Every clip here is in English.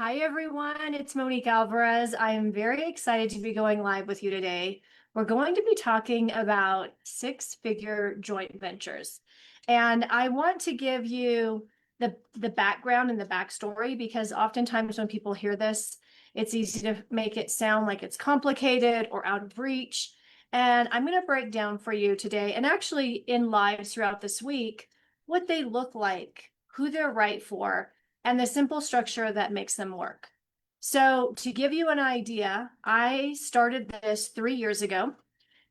Hi, everyone. It's Monique Alvarez. I am very excited to be going live with you today. We're going to be talking about six-figure joint ventures. And I want to give you the background and the backstory because oftentimes when people hear this, it's easy to make it sound like it's complicated or out of reach. And I'm going to break down for you today and actually in lives throughout this week, what they look like, who they're right for, and the simple structure that makes them work. So to give you an idea, I started this 3 years ago.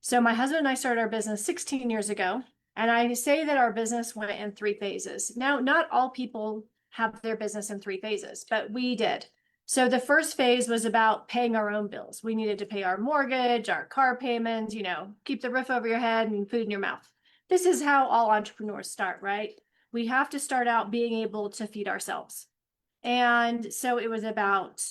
So my husband and I started our business 16 years ago. And I say that our business went in three phases. Now, not all people have their business in three phases, but we did. So the first phase was about paying our own bills. We needed to pay our mortgage, our car payments, keep the roof over your head and food in your mouth. This is how all entrepreneurs start, right? We have to start out being able to feed ourselves. And so it was about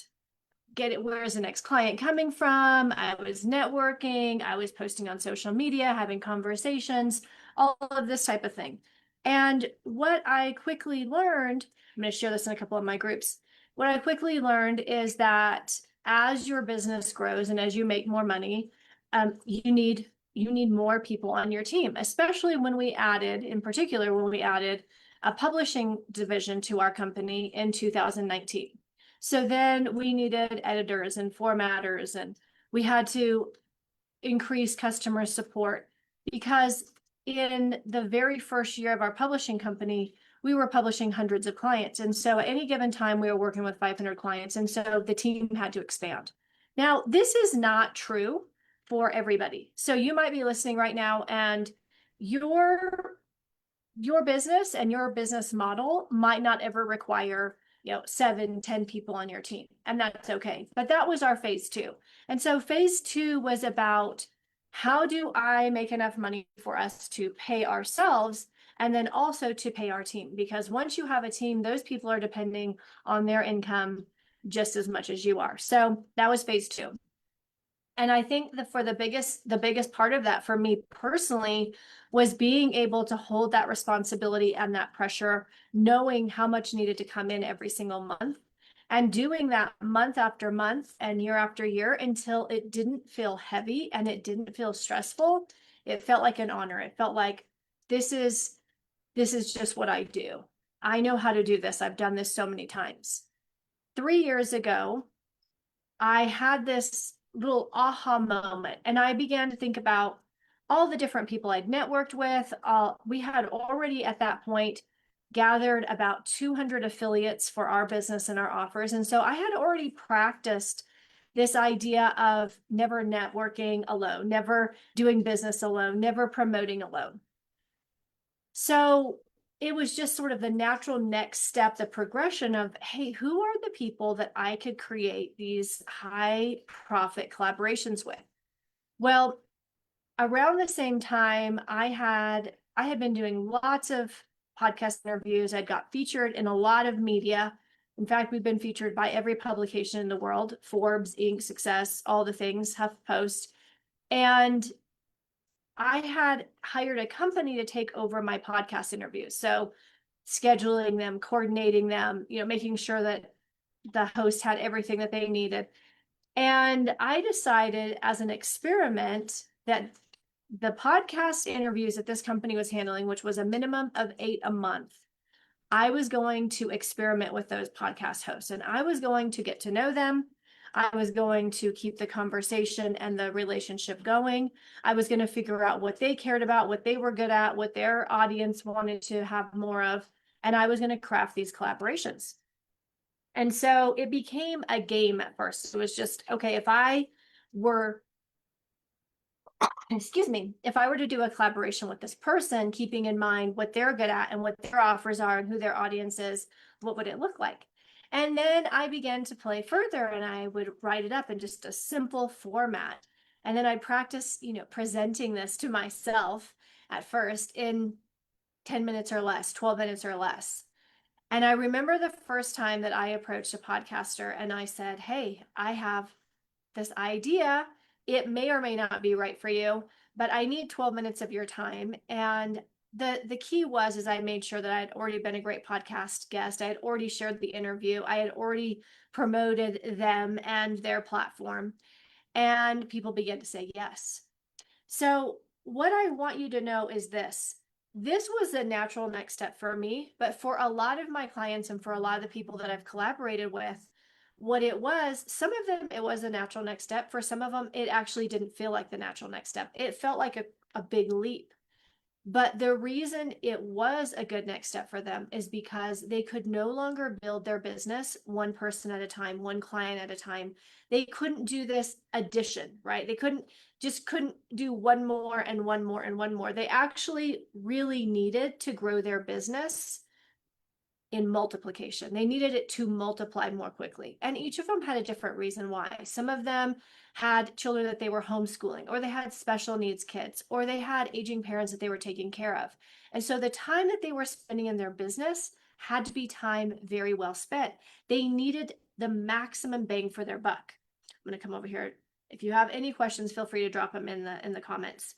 where's the next client coming from? I was networking, I was posting on social media, having conversations, all of this type of thing. And what I quickly learned, I'm going to share this in a couple of my groups. What I quickly learned is that as your business grows and as you make more money, you need more people on your team, especially when we added a publishing division to our company in 2019. So then we needed editors and formatters, and we had to increase customer support because in the very first year of our publishing company, we were publishing hundreds of clients. And so at any given time, we were working with 500 clients. And so the team had to expand. Now, this is not true for everybody. So you might be listening right now and your business and your business model might not ever require 7-10 people on your team, and that's okay. But that was our phase two. And so phase two was about how do I make enough money for us to pay ourselves and then also to pay our team? Because once you have a team, those people are depending on their income just as much as you are. So that was phase two. And I think that for the biggest part of that for me personally was being able to hold that responsibility and that pressure, knowing how much needed to come in every single month and doing that month after month and year after year until it didn't feel heavy and it didn't feel stressful. It felt like an honor. It felt like this is just what I do. I know how to do this. I've done this so many times. 3 years ago, I had this little aha moment and I began to think about all the different people I'd networked with. We had already at that point gathered about 200 affiliates for our business and our offers. And so I had already practiced this idea of never networking alone, never doing business alone, never promoting alone. So it was just sort of the natural next step, the progression of, hey, who are the people that I could create these high profit collaborations with? Well, around the same time, I had been doing lots of podcast interviews. I'd got featured in a lot of media. In fact, we've been featured by every publication in the world, Forbes, Inc., Success, all the things, HuffPost. And I had hired a company to take over my podcast interviews. So scheduling them, coordinating them, making sure that the host had everything that they needed. And I decided as an experiment that the podcast interviews that this company was handling, which was a minimum of 8 a month, I was going to experiment with those podcast hosts and I was going to get to know them. I was going to keep the conversation and the relationship going. I was going to figure out what they cared about, what they were good at, what their audience wanted to have more of. And I was going to craft these collaborations. And so it became a game at first. It was just, okay, if I were to do a collaboration with this person, keeping in mind what they're good at and what their offers are and who their audience is, what would it look like? And then I began to play further and I would write it up in just a simple format. And then I'd practice, presenting this to myself at first in 10 minutes or less, 12 minutes or less. And I remember the first time that I approached a podcaster and I said, hey, I have this idea. It may or may not be right for you, but I need 12 minutes of your time. And the key was is I made sure that I had already been a great podcast guest. I had already shared the interview. I had already promoted them and their platform, and people began to say yes. So what I want you to know is this. This was a natural next step for me, but for a lot of my clients and for a lot of the people that I've collaborated with, what it was, some of them, it was a natural next step. For some of them, it actually didn't feel like the natural next step. It felt like a big leap. But the reason it was a good next step for them is because they could no longer build their business one person at a time, one client at a time. They couldn't do this addition, right? They couldn't do one more and one more and one more. They actually really needed to grow their business in multiplication. They needed it to multiply more quickly. And each of them had a different reason why. Some of them had children that they were homeschooling, or they had special needs kids, or they had aging parents that they were taking care of. And so the time that they were spending in their business had to be time very well spent. They needed the maximum bang for their buck. I'm going to come over here. If you have any questions, feel free to drop them in the comments.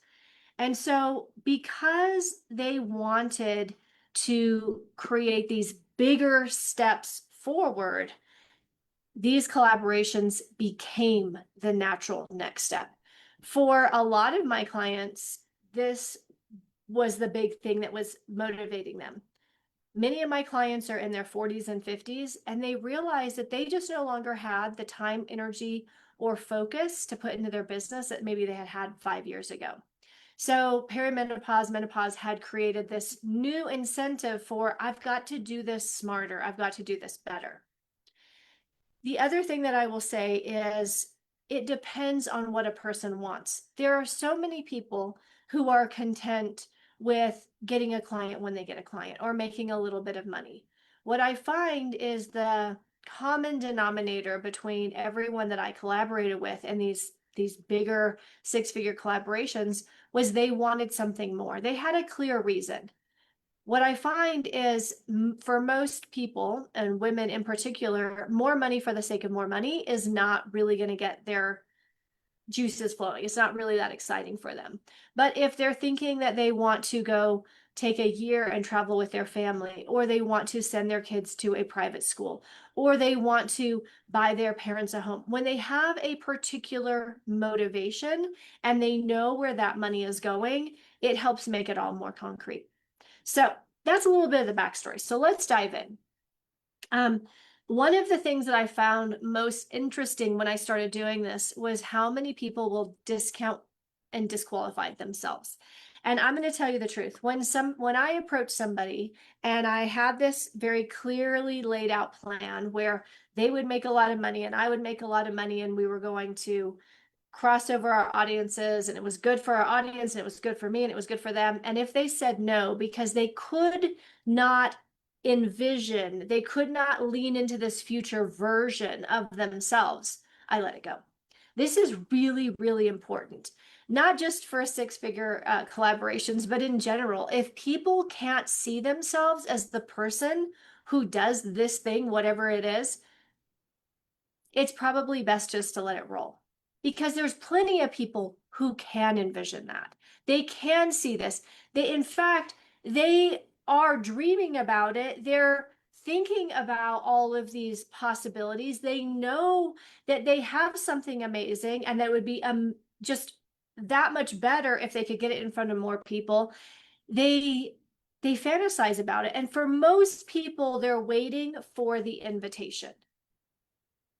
And so because they wanted to create these bigger steps forward, these collaborations became the natural next step. For a lot of my clients, this was the big thing that was motivating them. Many of my clients are in their 40s and 50s, and they realize that they just no longer had the time, energy, or focus to put into their business that maybe they had had 5 years ago. So perimenopause, menopause had created this new incentive for, I've got to do this smarter. I've got to do this better. The other thing that I will say is it depends on what a person wants. There are so many people who are content with getting a client when they get a client or making a little bit of money. What I find is the common denominator between everyone that I collaborated with and these bigger six-figure collaborations was they wanted something more. They had a clear reason. What I find is for most people, and women in particular, more money for the sake of more money is not really going to get their juices flowing. It's not really that exciting for them. But if they're thinking that they want to go take a year and travel with their family, or they want to send their kids to a private school, or they want to buy their parents a home, when they have a particular motivation and they know where that money is going, it helps make it all more concrete. So that's a little bit of the backstory. So let's dive in. One of the things that I found most interesting when I started doing this was how many people will discount and disqualify themselves. And I'm going to tell you the truth. When I approach somebody and I had this very clearly laid out plan where they would make a lot of money and I would make a lot of money and we were going to cross over our audiences and it was good for our audience and it was good for me and it was good for them. And if they said no because they could not envision, they could not lean into this future version of themselves, I let it go. This is really, really important, not just for six-figure collaborations, but in general. If people can't see themselves as the person who does this thing, whatever it is, it's probably best just to let it roll, because there's plenty of people who can envision that. They can see this. In fact, they are dreaming about it. They're thinking about all of these possibilities. They know that they have something amazing and that would be just that much better if they could get it in front of more people. They fantasize about it. And for most people, they're waiting for the invitation.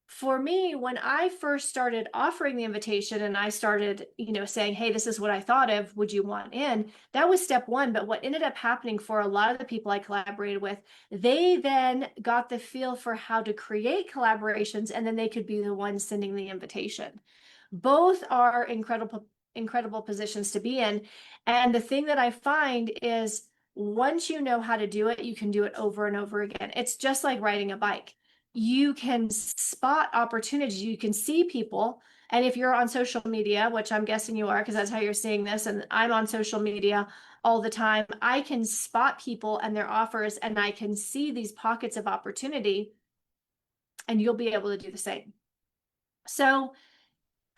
For me, when I first started offering the invitation and I started, saying, hey, this is what I thought of, would you want in? That was step one. But what ended up happening for a lot of the people I collaborated with, they then got the feel for how to create collaborations, and then they could be the ones sending the invitation. Both are incredible positions to be in. And the thing that I find is once you know how to do it, you can do it over and over again. It's just like riding a bike. You can spot opportunities, you can see people. And if you're on social media, which I'm guessing you are, because that's how you're seeing this, and I'm on social media all the time, I can spot people and their offers, and I can see these pockets of opportunity, and you'll be able to do the same. So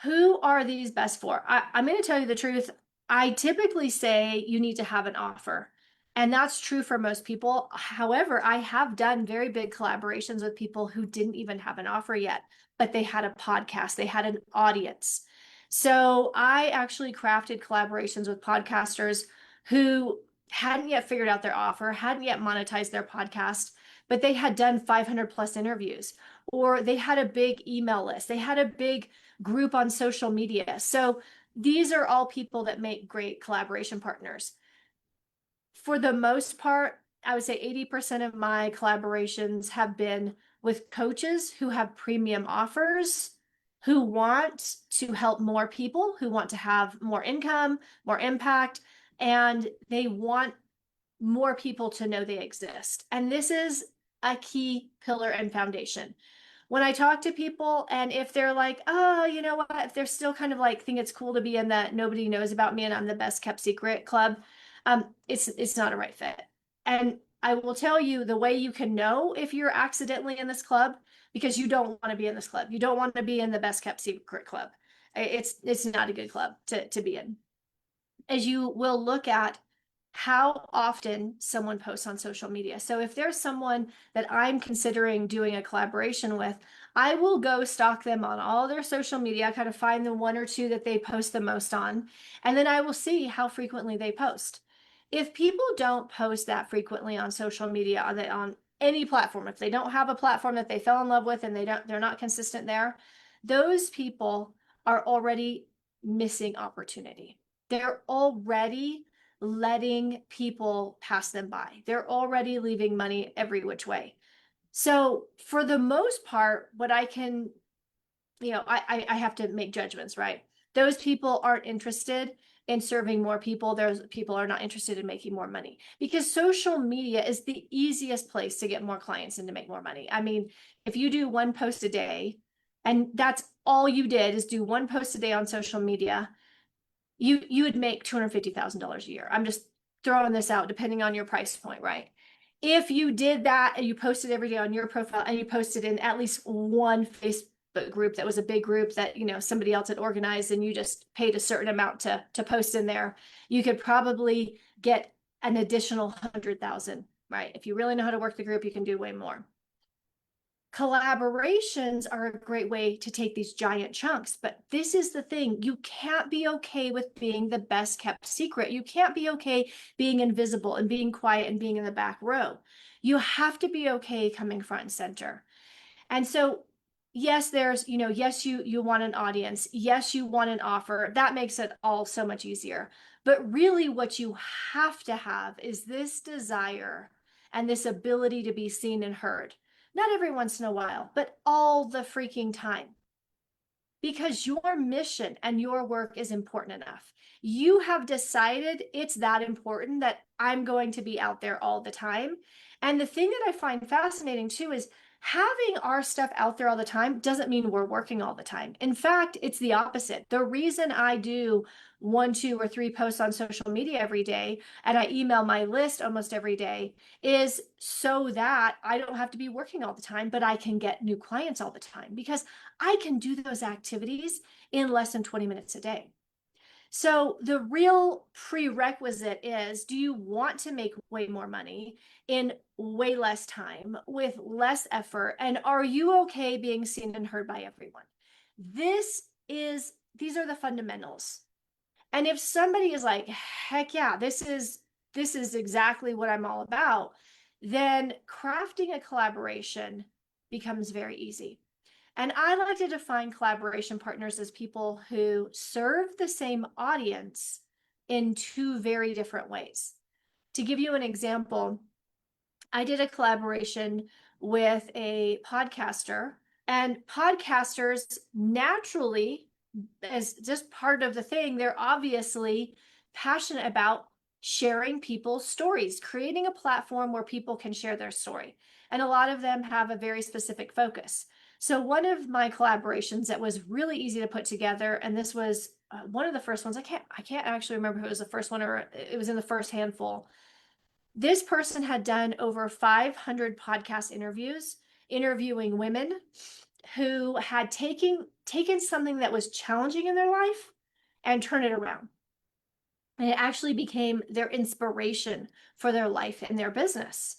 who are these best for? I'm going to tell you the truth. I typically say you need to have an offer. And that's true for most people. However, I have done very big collaborations with people who didn't even have an offer yet, but they had a podcast, they had an audience. So I actually crafted collaborations with podcasters who hadn't yet figured out their offer, hadn't yet monetized their podcast, but they had done 500 plus interviews, or they had a big email list, they had a big group on social media. So these are all people that make great collaboration partners. For the most part, I would say 80% of my collaborations have been with coaches who have premium offers, who want to help more people, who want to have more income, more impact, and they want more people to know they exist. And this is a key pillar and foundation. When I talk to people, and if they're like, oh, you know what, if they're still kind of like think it's cool to be in that nobody knows about me and I'm the best kept secret club, it's not a right fit. And I will tell you the way you can know if you're accidentally in this club, because you don't want to be in this club. You don't want to be in the best kept secret club. It's not a good club to be in. As you will look at how often someone posts on social media. So if there's someone that I'm considering doing a collaboration with, I will go stalk them on all their social media, kind of find the one or two that they post the most on, and then I will see how frequently they post. If people don't post that frequently on social media, on any platform, if they don't have a platform that they fell in love with and they're not consistent there, those people are already missing opportunity. They're already letting people pass them by. They're already leaving money every which way. So for the most part, what I can, I have to make judgments, right? Those people aren't interested in serving more people. Those people are not interested in making more money, because social media is the easiest place to get more clients and to make more money. I mean, if you do one post a day, and that's all you did is do one post a day on social media, you would make $250,000 a year. I'm just throwing this out depending on your price point, right? If you did that and you posted every day on your profile and you posted in at least one Facebook group that was a big group that, somebody else had organized, and you just paid a certain amount to post in there, you could probably get an additional 100,000, right? If you really know how to work the group, you can do way more. Collaborations are a great way to take these giant chunks, but this is the thing. You can't be okay with being the best kept secret. You can't be okay being invisible and being quiet and being in the back row. You have to be okay coming front and center. And so, yes, yes, you want an audience. Yes, you want an offer. That makes it all so much easier. But really what you have to have is this desire and this ability to be seen and heard. Not every once in a while, but all the freaking time. Because your mission and your work is important enough. You have decided it's that important that I'm going to be out there all the time. And the thing that I find fascinating too is having our stuff out there all the time doesn't mean we're working all the time. In fact, it's the opposite. The reason I do 1, 2, or 3 posts on social media every day, and I email my list almost every day, is so that I don't have to be working all the time, but I can get new clients all the time, because I can do those activities in less than 20 minutes a day. So the real prerequisite is, do you want to make way more money in way less time with less effort? And are you okay being seen and heard by everyone? These are the fundamentals. And if somebody is like, heck yeah, this is exactly what I'm all about, then crafting a collaboration becomes very easy. And I like to define collaboration partners as people who serve the same audience in 2 very different ways. To give you an example, I did a collaboration with a podcaster, and podcasters naturally, as just part of the thing, they're obviously passionate about sharing people's stories, creating a platform where people can share their story. And a lot of them have a very specific focus. So one of my collaborations that was really easy to put together, and this was one of the first ones, I can't actually remember who was the first one, or it was in the first handful. This person had done over 500 podcast interviews, interviewing women who had taken something that was challenging in their life and turn it around. And it actually became their inspiration for their life and their business.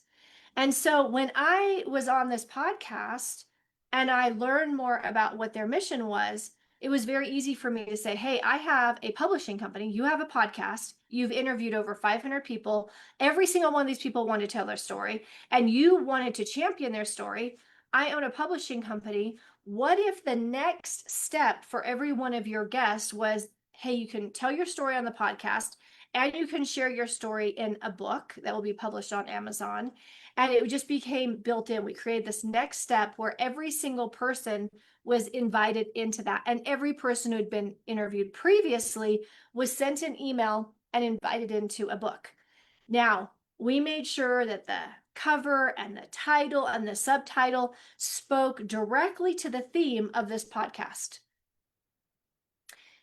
And so when I was on this podcast and I learned more about what their mission was, it was very easy for me to say, hey, I have a publishing company. You have a podcast. You've interviewed over 500 people. Every single one of these people wanted to tell their story, and you wanted to champion their story. I own a publishing company. What if the next step for every one of your guests was, hey, you can tell your story on the podcast and you can share your story in a book that will be published on Amazon? And it just became built in. We created this next step where every single person was invited into that. And every person who had been interviewed previously was sent an email and invited into a book. Now, we made sure that the cover and the title and the subtitle spoke directly to the theme of this podcast.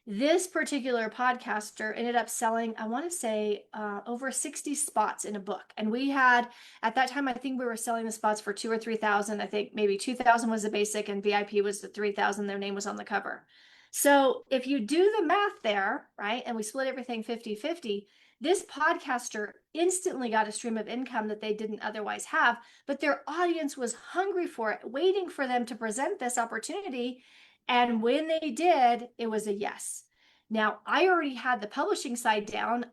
This particular podcaster ended up selling, I want to say, over 60 spots in a book. And we had, at that time, I think we were selling the spots for 2,000 or 3,000. I think maybe 2,000 was the basic and VIP was the 3,000. Their name was on the cover. So if you do the math there, right, and we split everything 50-50, this podcaster instantly got a stream of income that they didn't otherwise have, but their audience was hungry for it, waiting for them to present this opportunity. And when they did, it was a yes. Now, I already had the publishing side down.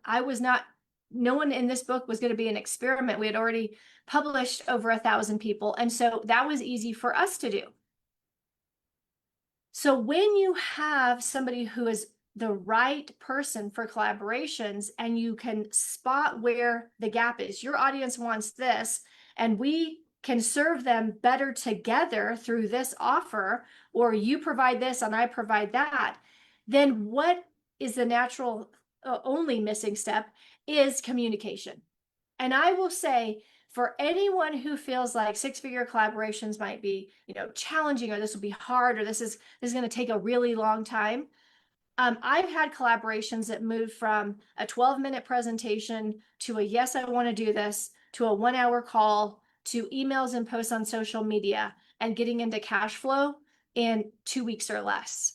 No one in this book was going to be an experiment. We had already published over 1,000 people. And so that was easy for us to do. So when you have somebody who is the right person for collaborations and you can spot where the gap is, your audience wants this, and we can serve them better together through this offer, or you provide this and I provide that, then what is the natural only missing step is communication. And I will say, for anyone who feels like six-figure collaborations might be, challenging, or this will be hard, or this is going to take a really long time. I've had collaborations that moved from a 12-minute presentation to a yes, I want to do this, to a 1-hour call, to emails and posts on social media, and getting into cash flow in 2 weeks or less.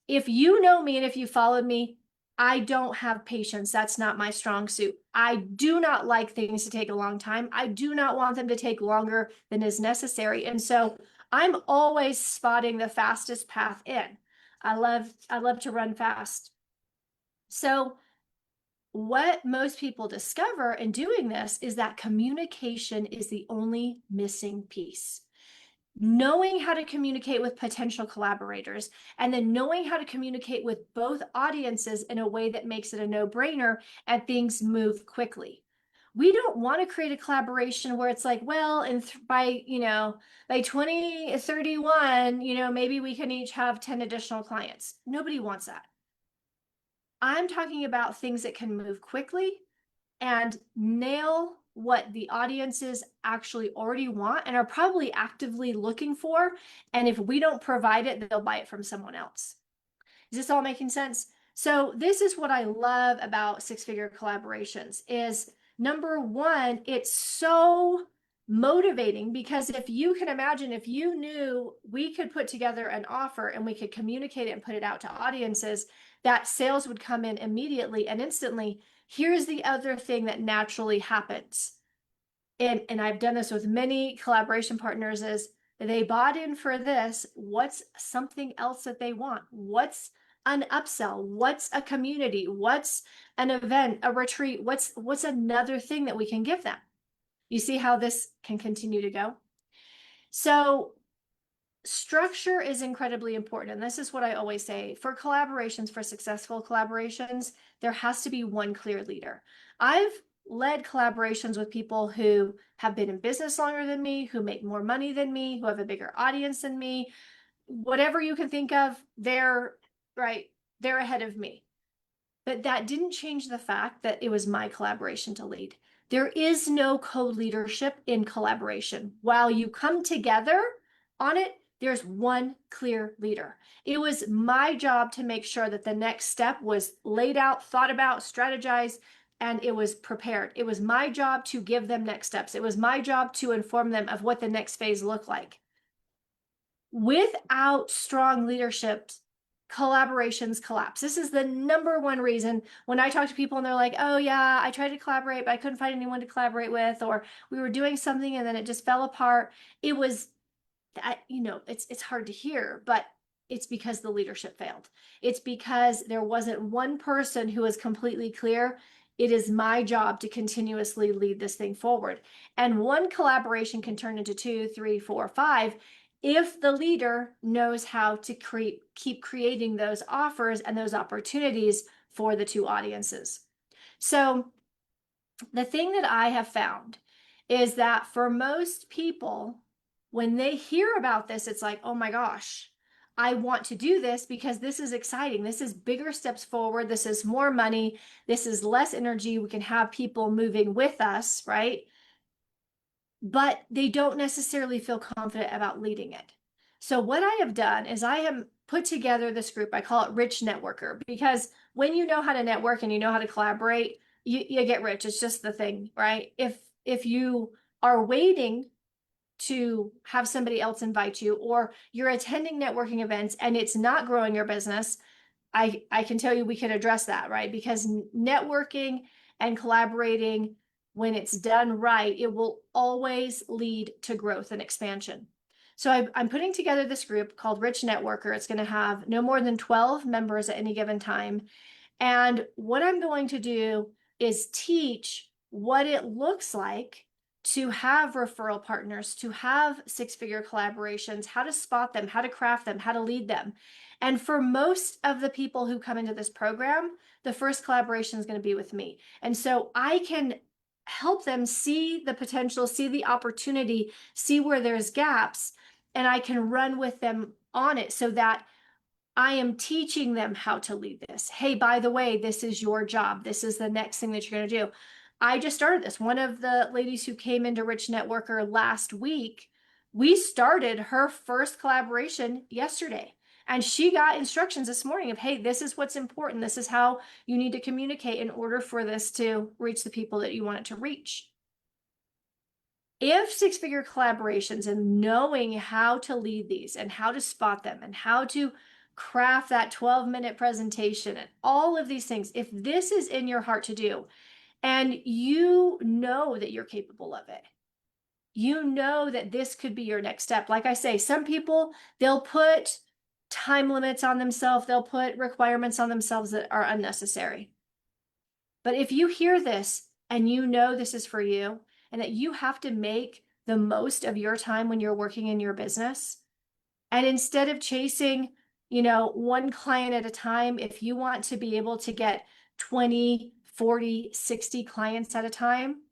If you know me and if you followed me, I don't have patience. That's not my strong suit. I do not like things to take a long time. I do not want them to take longer than is necessary. And so I'm always spotting the fastest path in. I love to run fast. So what most people discover in doing this is that communication is the only missing piece. Knowing how to communicate with potential collaborators, and then knowing how to communicate with both audiences in a way that makes it a no-brainer and things move quickly. We don't want to create a collaboration where it's like, well, by 2031, maybe we can each have 10 additional clients. Nobody wants that. I'm talking about things that can move quickly and nail what the audiences actually already want and are probably actively looking for. And if we don't provide it, they'll buy it from someone else. Is this all making sense? So this is what I love about six-figure collaborations is, number one, it's so motivating, because if you can imagine, if you knew we could put together an offer and we could communicate it and put it out to audiences, that sales would come in immediately and instantly. Here's the other thing that naturally happens. And I've done this with many collaboration partners, is they bought in for this. What's something else that they want? What's an upsell? What's a community? What's an event, a retreat? What's another thing that we can give them? You see how this can continue to go? So structure is incredibly important. And this is what I always say for collaborations, for successful collaborations, there has to be one clear leader. I've led collaborations with people who have been in business longer than me, who make more money than me, who have a bigger audience than me. Whatever you can think of, they're ahead of me. But that didn't change the fact that it was my collaboration to lead. There is no co-leadership in collaboration. While you come together on it, there's one clear leader. It was my job to make sure that the next step was laid out, thought about, strategized, and it was prepared. It was my job to give them next steps. It was my job to inform them of what the next phase looked like. Without strong leadership, collaborations collapse. This is the number one reason when I talk to people and they're like, oh yeah, I tried to collaborate, but I couldn't find anyone to collaborate with, or we were doing something and then it just fell apart. It was that, it's hard to hear, but it's because the leadership failed. It's because there wasn't one person who was completely clear. It is my job to continuously lead this thing forward. And one collaboration can turn into 2, 3, 4, 5 if the leader knows how to keep creating those offers and those opportunities for the two audiences. So the thing that I have found is that for most people, when they hear about this, it's like, oh my gosh, I want to do this because this is exciting. This is bigger steps forward. This is more money. This is less energy. We can have people moving with us, right? But they don't necessarily feel confident about leading it. So what I have done is I have put together this group. I call it Rich Networker, because when you know how to network and you know how to collaborate, you get rich. It's just the thing, right? If you are waiting to have somebody else invite you, or you're attending networking events and it's not growing your business, I can tell you we can address that, right? Because networking and collaborating, when it's done right, it will always lead to growth and expansion. So I'm putting together this group called Rich Networker. It's going to have no more than 12 members at any given time. And what I'm going to do is teach what it looks like to have referral partners, to have six-figure collaborations, how to spot them, how to craft them, how to lead them. And for most of the people who come into this program, the first collaboration is going to be with me. And so I can help them see the potential, see the opportunity, see where there's gaps, and I can run with them on it so that I am teaching them how to lead this. Hey, by the way, this is your job. This is the next thing that you're going to do. I just started this. One of the ladies who came into Rich Networker last week, we started her first collaboration yesterday. And she got instructions this morning of, hey, this is what's important. This is how you need to communicate in order for this to reach the people that you want it to reach. If six-figure collaborations and knowing how to lead these and how to spot them and how to craft that 12-minute presentation and all of these things, if this is in your heart to do, and you know that you're capable of it, you know that this could be your next step. Like I say, some people, they'll put time limits on themselves. They'll put requirements on themselves that are unnecessary. But if you hear this and you know this is for you and that you have to make the most of your time when you're working in your business, and instead of chasing, one client at a time, if you want to be able to get 20, 40, 60 clients at a time,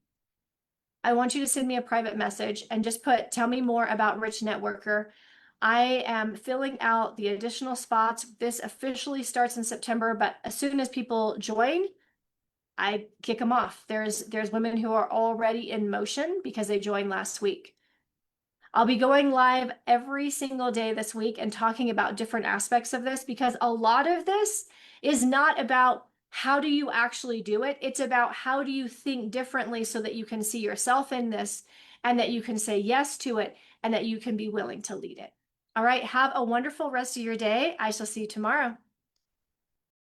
I want you to send me a private message and just tell me more about Rich Networker. I am filling out the additional spots. This officially starts in September, but as soon as people join, I kick them off. There's women who are already in motion because they joined last week. I'll be going live every single day this week and talking about different aspects of this, because a lot of this is not about how do you actually do it. It's about how do you think differently so that you can see yourself in this and that you can say yes to it and that you can be willing to lead it. All right. Have a wonderful rest of your day. I shall see you tomorrow.